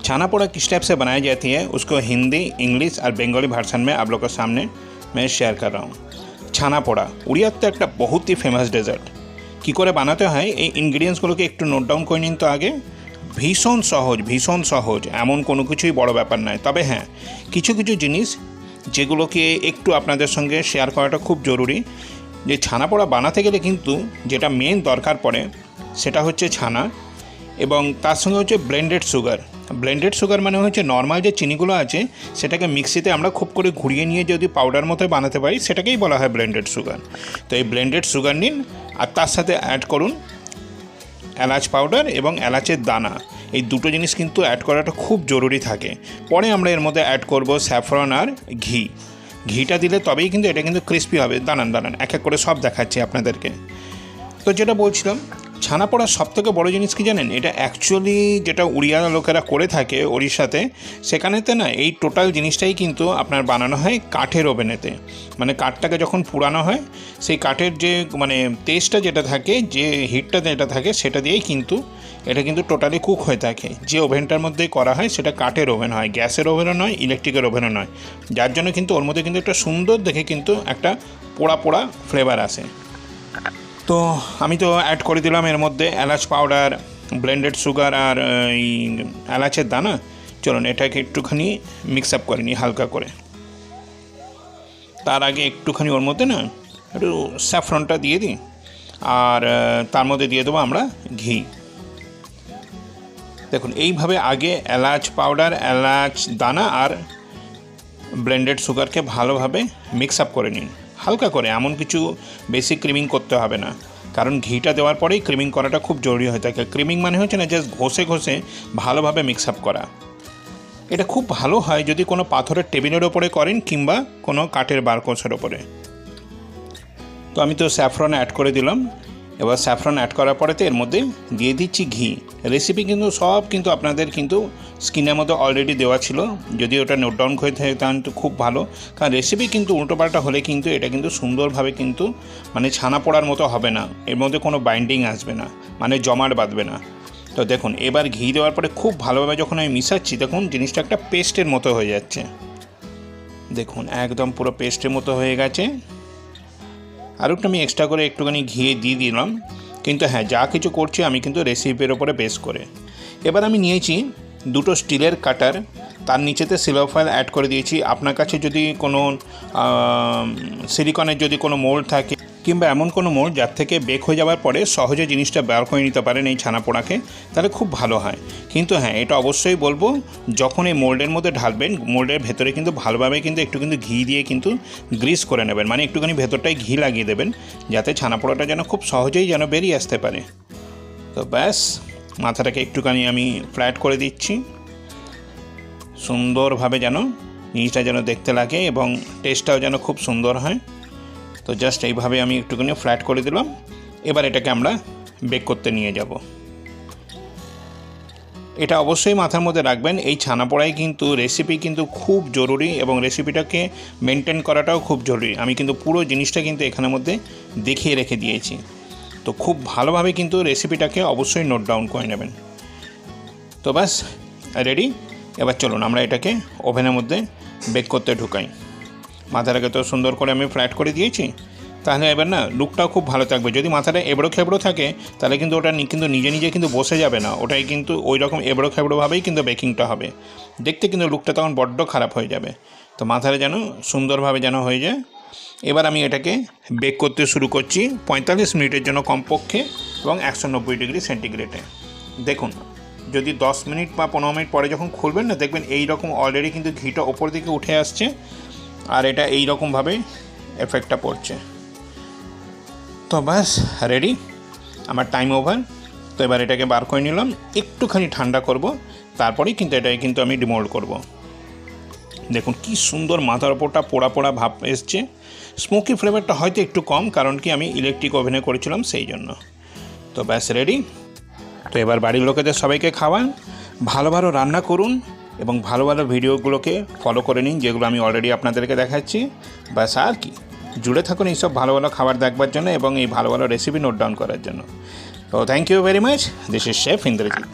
छाना पोड़ा किस टाइप से बनाई जाती है उसको हिंदी, इंग्लिश और बेंगली भार्सन में आप लोग के सामने मैं शेयर कर रहा हूँ। छाना पोड़ा उड़ियाते एक बहुत ही फेमास डेजार्ट কী করে বানাতে হয় এই ইনগ্রিডিয়েন্টসগুলোকে একটু নোট ডাউন করে নিন। তো আগে ভীষণ সহজ, এমন কোনো কিছুই বড় ব্যাপার নয়। তবে হ্যাঁ, কিছু কিছু জিনিস যেগুলোকে একটু আপনাদের সঙ্গে শেয়ার করাটা খুব জরুরি। যে ছানা পোড়া বানাতে গেলে কিন্তু যেটা মেন দরকার পড়ে সেটা হচ্ছে ছানা, এবং তার সঙ্গে হচ্ছে ব্লেন্ডেড সুগার মানে হচ্ছে নর্মাল যে চিনিগুলো আছে সেটাকে মিক্সিতে আমরা খুব করে ঘুরিয়ে নিয়ে যদি পাউডার মতো বানাতে পারি সেটাকেই বলা হয় ব্লেন্ডেড সুগার। তো এই ব্লেন্ডেড সুগার নিন আর তার সাথে অ্যাড করুন এলাচ পাউডার এবং এলাচের দানা। এই দুটো জিনিস কিন্তু অ্যাড করাটা খুব জরুরি থাকে। পরে আমরা এর মধ্যে অ্যাড করব স্যাফরন আর ঘিটা দিলে তবেই কিন্তু এটা কিন্তু ক্রিস্পি হবে। দাঁড়ান এক এক করে সব দেখাচ্ছি আপনাদেরকে। তো যেটা বলছিলাম, ছানা পোড়ার সবথেকে বড় জিনিস কি জানেন, এটা অ্যাকচুয়ালি যেটা উড়িয়া লোকেরা করে থাকে ওড়িশাতে, সেখানেতে না এই টোটাল জিনিসটাই কিন্তু আপনার বানানো হয় কাঠের ওভেনেতে। মানে কাঠটাকে যখন পুরানো হয় সেই কাঠের যে মানে তেজটা যেটা থাকে, যে হিটটা যেটা থাকে সেটা দিয়েই কিন্তু এটা কিন্তু টোটালি কুক হয়ে থাকে। যে ওভেনটার মধ্যে করা হয় সেটা কাঠের ওভেন হয়, গ্যাসের ওভেনও নয়, ইলেকট্রিকের ওভেনও নয়, যার জন্য কিন্তু ওর মধ্যে কিন্তু একটা সুন্দর দেখে কিন্তু একটা পোড়া ফ্লেভার আসে। তো আমি তো অ্যাড করে দিলাম এর মধ্যে এলাচ পাউডার, ব্লেন্ডেড সুগার আর এই এলাচের দানা। চলুন এটাকে একটুখানি মিক্স আপ করে নিই হালকা করে। তার আগে একটুখানি ওর মধ্যে না একটু স্যাফরনটা দিয়ে দিই, আর তার মধ্যে দিয়ে দেবো আমরা ঘি। দেখুন এইভাবে আগে এলাচ পাউডার, এলাচ দানা আর ব্লেন্ডেড সুগারকে ভালোভাবে মিক্স আপ করে নিন হালকা করে। এমন কিছু বেশি ক্রিমিং করতে হবে না, কারণ ঘিটা দেওয়ার পরেই ক্রিমিং করাটা খুব জরুরি হয়ে থাকে। ক্রিমিং মানে হচ্ছে না জাস্ট ঘষে ভালোভাবে মিক্স আপ করা। এটা খুব ভালো হয় যদি কোনো পাথরের টেবিলের ওপরে করেন কিংবা কোনো কাঠের বারকোসের ওপরে। তো আমি তো স্যাফরন অ্যাড করে দিলাম। এবার স্যাফরন অ্যাড করার পরেতে এর মধ্যে দিয়ে দিচ্ছি ঘি। রেসিপি কিন্তু সব কিন্তু আপনাদের কিন্তু স্ক্রিনের মধ্যে অলরেডি দেওয়া ছিল, যদি ওটা নোট ডাউন করে থাকে তাহলে তো খুব ভালো। কারণ রেসিপি কিন্তু উল্টোপাল্টা হলে কিন্তু এটা কিন্তু সুন্দরভাবে কিন্তু মানে ছানা পোড়ার মতো হবে না, এর মধ্যে কোনো বাইন্ডিং আসবে না, মানে জমাট বাঁধবে না। তো দেখুন এবার ঘি দেওয়ার পরে খুব ভালোভাবে যখন আমি মিশাচ্ছি, দেখুন জিনিসটা একটা পেস্টের মতো হয়ে যাচ্ছে। দেখুন একদম পুরো পেস্টের মতো হয়ে গেছে। আর একটু আমি এক্সট্রা করে একটুখানি ঘি দিয়ে দিলাম, কিন্তু হ্যাঁ যা কিছু করছি আমি কিন্তু রেসিপির ওপরে বেস করে। এবার আমি নিয়েছি দুটো স্টিলের কাটার, তার নিচেতে সিলভার ফয়েল অ্যাড করে দিয়েছি। আপনার কাছে যদি কোনো সিলিকনের যদি কোনো মোল্ড থাকে কিংবা এমন কোনো মোল্ড যার থেকে বেক হয়ে যাওয়ার পরে সহজে জিনিসটা বের করে নিতে পারেন এই ছানা পোড়াকে, তাহলে খুব ভালো হয়। কিন্তু হ্যাঁ এটা অবশ্যই বলবো, যখন এই মোল্ডের মধ্যে ঢালবেন মোল্ডের ভেতরে কিন্তু ভালোভাবে কিন্তু একটু কিন্তু ঘি দিয়ে কিন্তু গ্রিস করে নেবেন, মানে একটুখানি ভেতরটায় ঘি লাগিয়ে দেবেন যাতে ছানা পোড়াটা যেন খুব সহজেই যেন বেরিয়ে আসতে পারে। তো ব্যাস মাথাটাকে একটুখানি আমি ফ্ল্যাট করে দিচ্ছি, সুন্দরভাবে যেন জিনিসটা যেন দেখতে লাগে এবং টেস্টটাও যেন খুব সুন্দর হয়। তো জাস্ট এইভাবে আমি একটুখানি ফ্ল্যাট করে দিলাম। এবার এটাকে আমরা বেক করতে নিয়ে যাব। এটা অবশ্যই মাথার মধ্যে রাখবেন, এই ছানা পোড়াই কিন্তু রেসিপি কিন্তু খুব জরুরি এবং রেসিপিটাকে মেনটেন করাটাও খুব জরুরি। আমি কিন্তু পুরো জিনিসটা কিন্তু এখানের মধ্যে দেখিয়ে রেখে দিয়েছি। তো খুব ভালোভাবে কিন্তু রেসিপিটাকে অবশ্যই নোট ডাউন করে নেবেন। তো ব্যাস রেডি। এবার চলুন আমরা এটাকে ওভেনের মধ্যে বেক করতে ঢুকাই। মাথাটাকে তো সুন্দর করে আমি ফ্ল্যাট করে দিয়েছি, তাহলে এবার না লুকটাও খুব ভালো থাকবে। যদি মাথাটা এবড়ো খেবড়ো থাকে তাহলে কিন্তু ওটা কিন্তু নিজে কিন্তু বসে যাবে না, ওটাই কিন্তু ওই রকম এবড়ো খেবড়োভাবেই কিন্তু বেকিংটা হবে, দেখতে কিন্তু লুকটা তখন বড্ড খারাপ হয়ে যাবে। তো মাথাটা যেন সুন্দরভাবে যেন হয়ে যায়। এবার আমি এটাকে বেক করতে শুরু করছি 45 মিনিটের জন্য কমপক্ষে, এবং 190 ডিগ্রি সেন্টিগ্রেডে। দেখুন যদি 10 মিনিট বা 15 মিনিট পরে যখন খুলবেন না, দেখবেন এই রকম অলরেডি কিন্তু ঘিটা ওপর দিকে উঠে আসছে আর এটা এই রকমভাবে এফেক্টটা পড়ছে। তো ব্যাস রেডি, আমার টাইম ওভার। তো এবার এটাকে বার করে নিলাম, একটুখানি ঠান্ডা করব, তারপরেই কিন্তু এটাকে কিন্তু আমি ডিমোল্ড করব। দেখুন কি সুন্দর মাথার ওপরটা পোড়া ভাব এসছে। স্মোকি ফ্লেভারটা হয়তো একটু কম, কারণ কি আমি ইলেকট্রিক ওভেনে করেছিলাম সেই জন্য। তো ব্যাস রেডি। তো এবার বাড়ির লোকেদের সবাইকে খাওয়ান, ভালো রান্না করুন এবং ভালো ভিডিওগুলোকে ফলো করে নিন যেগুলো আমি অলরেডি আপনাদেরকে দেখাচ্ছি। ব্যাস আর কি, জুড়ে থাকুন এইসব ভালো খাবার দেখবার জন্য এবং এই ভালো রেসিপি নোট ডাউন করার জন্য। তো thank you very much. This is chef Indrajit.